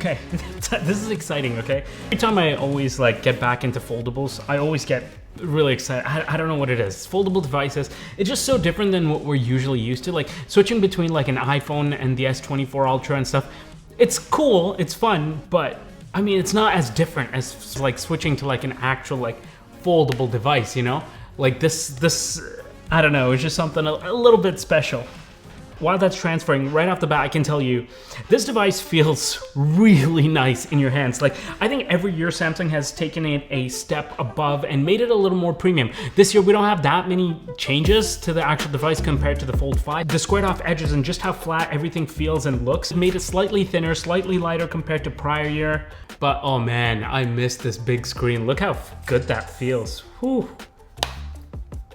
Okay, this is exciting, okay? Every time I always like get back into foldables, I always get really excited. I don't know what it is. Foldable devices, it's just so different than what we're usually used to. Like switching between like an iPhone and the S24 Ultra and stuff, it's cool, it's fun, but I mean, it's not as different as like switching to like an actual like foldable device, you know? Like this, I don't know, it's just something a little bit special. While that's transferring, right off the bat, I can tell you, this device feels really nice in your hands. Like, I think every year Samsung has taken it a step above and made it a little more premium. This year, we don't have that many changes to the actual device compared to the Fold 5. The squared off edges and just how flat everything feels and looks made it slightly thinner, slightly lighter compared to prior year. But oh man, I miss this big screen. Look how good that feels. Whew.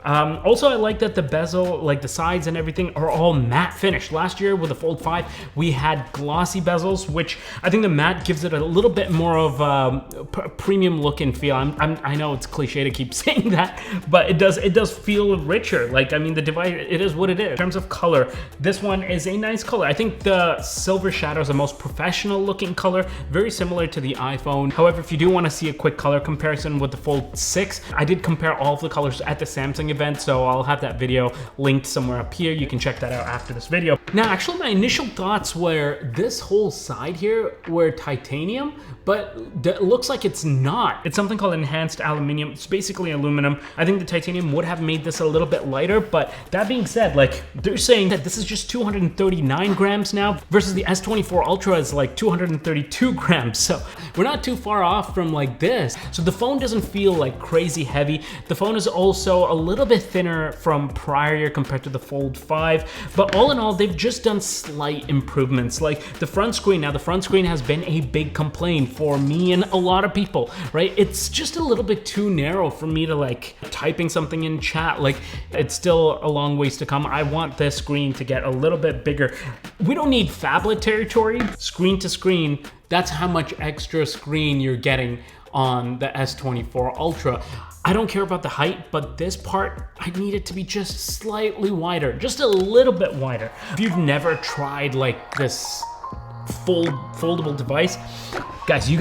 Also, I like that the bezel, like the sides and everything, are all matte finish. Last year with the Fold 5, we had glossy bezels, which I think the matte gives it a little bit more of a premium look and feel. I know it's cliche to keep saying that, but it does feel richer. Like, I mean, the device, it is what it is. In terms of color, this one is a nice color. I think the silver shadow is the most professional looking color, very similar to the iPhone. However, if you do want to see a quick color comparison with the Fold 6, I did compare all of the colors at the Samsung event, so I'll have that video linked somewhere up here. You can check that out after this video. Now, actually, my initial thoughts were this whole side here were titanium, but it looks like it's not. It's something called enhanced aluminum. It's basically aluminum. I think the titanium would have made this a little bit lighter, but that being said, like, they're saying that this is just 239 grams now versus the S24 Ultra is like 232 grams. So we're not too far off from like this. So the phone doesn't feel like crazy heavy. The phone is also a little bit thinner from prior year compared to the Fold 5, but all in all, they've just done slight improvements. Like the front screen, now the front screen has been a big complaint for me and a lot of people, right? It's just a little bit too narrow for me to like typing something in chat. Like, it's still a long ways to come. I want this screen to get a little bit bigger. We don't need phablet territory. Screen to screen, that's how much extra screen you're getting on the S24 Ultra. I don't care about the height, but this part, I need it to be just slightly wider, just a little bit wider. If you've never tried like this foldable device, guys, you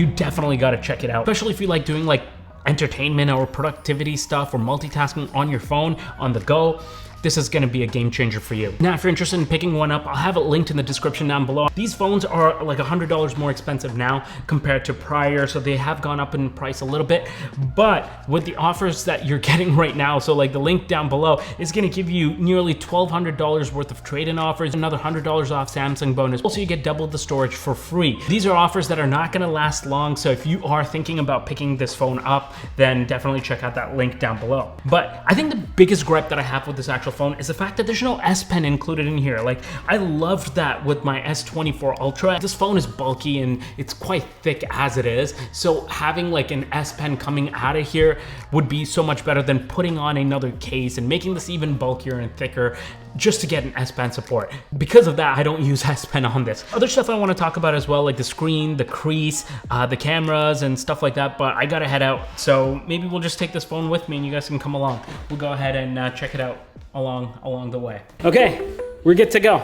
definitely gotta check it out, especially if you like doing like entertainment or productivity stuff or multitasking on your phone on the go. This is gonna be a game changer for you. Now, if you're interested in picking one up, I'll have it linked in the description down below. These phones are like $100 more expensive now compared to prior, so they have gone up in price a little bit, but with the offers that you're getting right now, so like the link down below is gonna give you nearly $1,200 worth of trade-in offers, another $100 off Samsung bonus. Also, you get double the storage for free. These are offers that are not gonna last long, so if you are thinking about picking this phone up, then definitely check out that link down below. But I think the biggest gripe that I have with this actual phone is the fact that there's no SPen included in here. Like, I loved that with my S24 Ultra. This phone is bulky and it's quite thick as it is, so having like an SPen coming out of here would be so much better than putting on another case and making this even bulkier and thicker just to get an SPen support. Because of that, I don't use SPen on this. Other stuff I want to talk about as well, like the screen, the crease, the cameras and stuff like that, but I gotta head out, so maybe we'll just take this phone with me and you guys can come along. We'll go ahead and check it out along the way. Okay, we're good to go.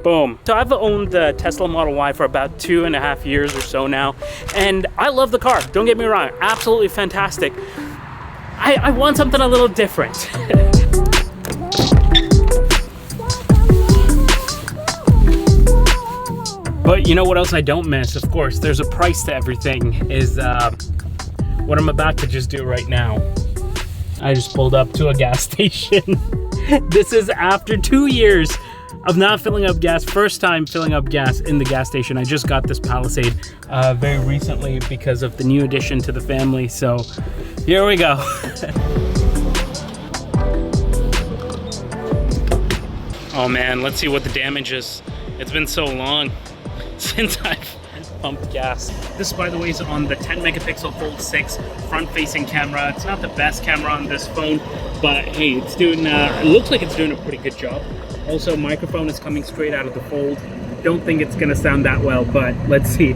Boom. So I've owned the Tesla Model Y for about 2.5 years or so now, and I love the car. Don't get me wrong, absolutely fantastic. I want something a little different. But you know what else I don't miss? Of course, there's a price to everything, is what I'm about to just do right now. I just pulled up to a gas station. This is after 2 years of not filling up gas. First time filling up gas in the gas station. I just got this Palisade very recently because of the new addition to the family. So here we go. Oh man, let's see what the damage is. It's been so long since I've pumped gas. This, by the way, is on the 10 megapixel Fold 6 front-facing camera. It's not the best camera on this phone, but hey, it's doing, it looks like it's doing a pretty good job. Also, microphone is coming straight out of the Fold. Don't think it's gonna sound that well, but let's see.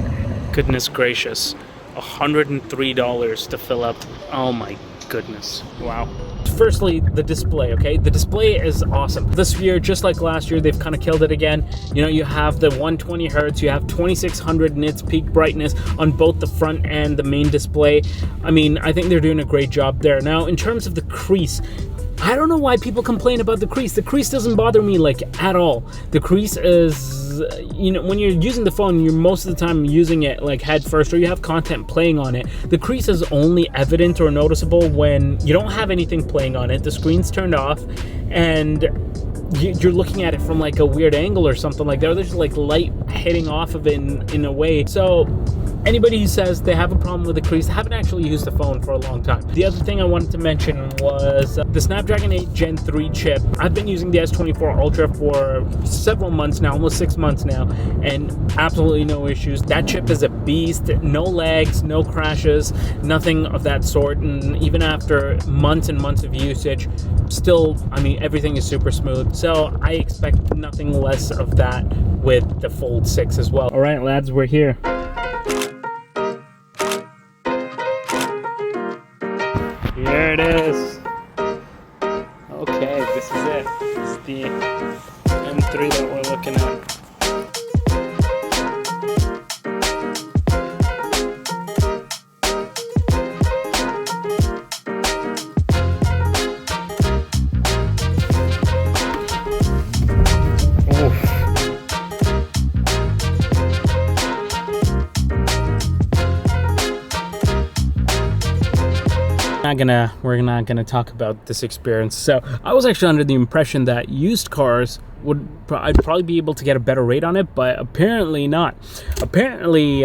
Goodness gracious, $103 to fill up. Oh my goodness, wow. firstly, the display, okay? The display is awesome. This year, just like last year, they've kind of killed it again. You know, you have the 120 hertz, you have 2600 nits peak brightness on both the front and the main display. I mean, I think they're doing a great job there. Now, in terms of the crease, I don't know why people complain about the crease. The crease doesn't bother me like at all. The crease is, you know, when you're using the phone, you're most of the time using it like head first, or you have content playing on it. The crease is only evident or noticeable when you don't have anything playing on it, the screen's turned off, and you're looking at it from like a weird angle or something like that, or there's like light hitting off of it in a way. So anybody who says they have a problem with the crease haven't actually used the phone for a long time. The other thing I wanted to mention was the Snapdragon 8 Gen 3 chip. I've been using the S24 Ultra for several months now, almost 6 months now, and absolutely no issues. That chip is a beast, no lags, no crashes, nothing of that sort. And even after months and months of usage, still, I mean, everything is super smooth. So I expect nothing less of that with the Fold 6 as well. All right, lads, we're here. Here it is. Okay, this is it. This is the M3 that we're looking at. We're not gonna talk about this experience. So I was actually under the impression that used cars I'd probably be able to get a better rate on it, but apparently not. Apparently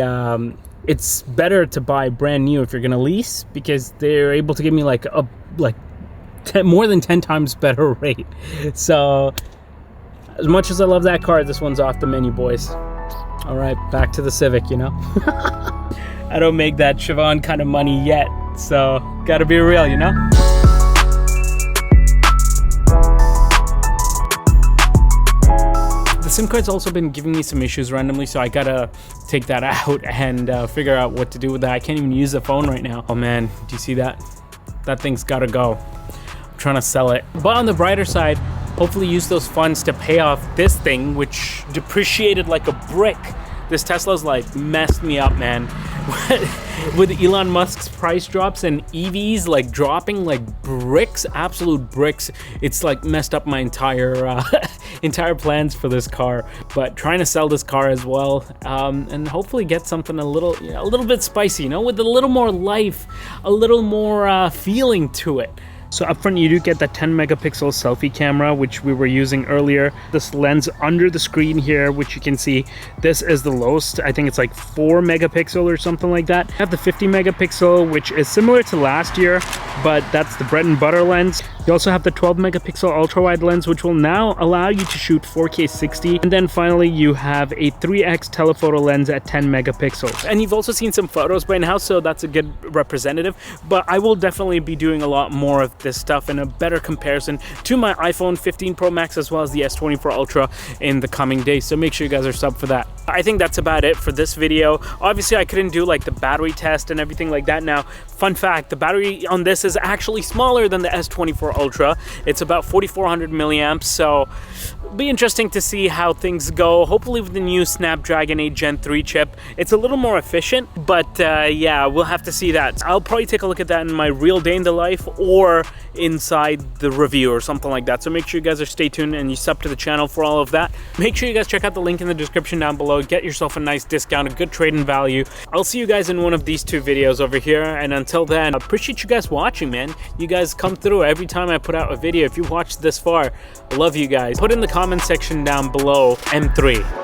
it's better to buy brand new if you're gonna lease, because they're able to give me like more than 10 times better rate. So as much as I love that car, this one's off the menu, boys. All right, back to the Civic, you know. I don't make that Siobhan kind of money yet, so gotta be real, you know? The SIM card's also been giving me some issues randomly, so I gotta take that out and figure out what to do with that. I can't even use the phone right now. Oh man, do you see that? That thing's gotta go. I'm trying to sell it. But on the brighter side, hopefully use those funds to pay off this thing, which depreciated like a brick. This Tesla's like messed me up, man. With Elon Musk's price drops and EVs like dropping like bricks, absolute bricks, it's like messed up my entire entire plans for this car. But trying to sell this car as well, and hopefully get something a little bit spicy, you know, with a little more life, a little more feeling to it. So up front you do get that 10 megapixel selfie camera, which we were using earlier. This lens under the screen here, which you can see, this is the lowest. I think it's like 4 megapixel or something like that. You have the 50 megapixel, which is similar to last year, but that's the bread and butter lens. You also have the 12 megapixel ultra wide lens, which will now allow you to shoot 4K 60. And then finally you have a 3x telephoto lens at 10 megapixels. And you've also seen some photos by now, so that's a good representative. But I will definitely be doing a lot more of this stuff in a better comparison to my iPhone 15 Pro Max as well as the S24 Ultra in the coming days, so make sure you guys are subbed for that. I think that's about it for this video. Obviously I couldn't do like the battery test and everything like that. Now, fun fact, the battery on this is actually smaller than the S24 Ultra. It's about 4400 milliamps, so it'll be interesting to see how things go. Hopefully with the new Snapdragon 8 Gen 3 chip, it's a little more efficient, but yeah, we'll have to see that. I'll probably take a look at that in my real day in the life or inside the review or something like that. So make sure you guys are stay tuned and you sub to the channel for all of that. Make sure you guys check out the link in the description down below. Get yourself a nice discount, a good trade-in value. I'll see you guys in one of these 2 videos over here, and until then, I appreciate you guys watching, man. You guys come through every time I put out a video. If you watched this far, I love you guys. Put in the comment section down below M3.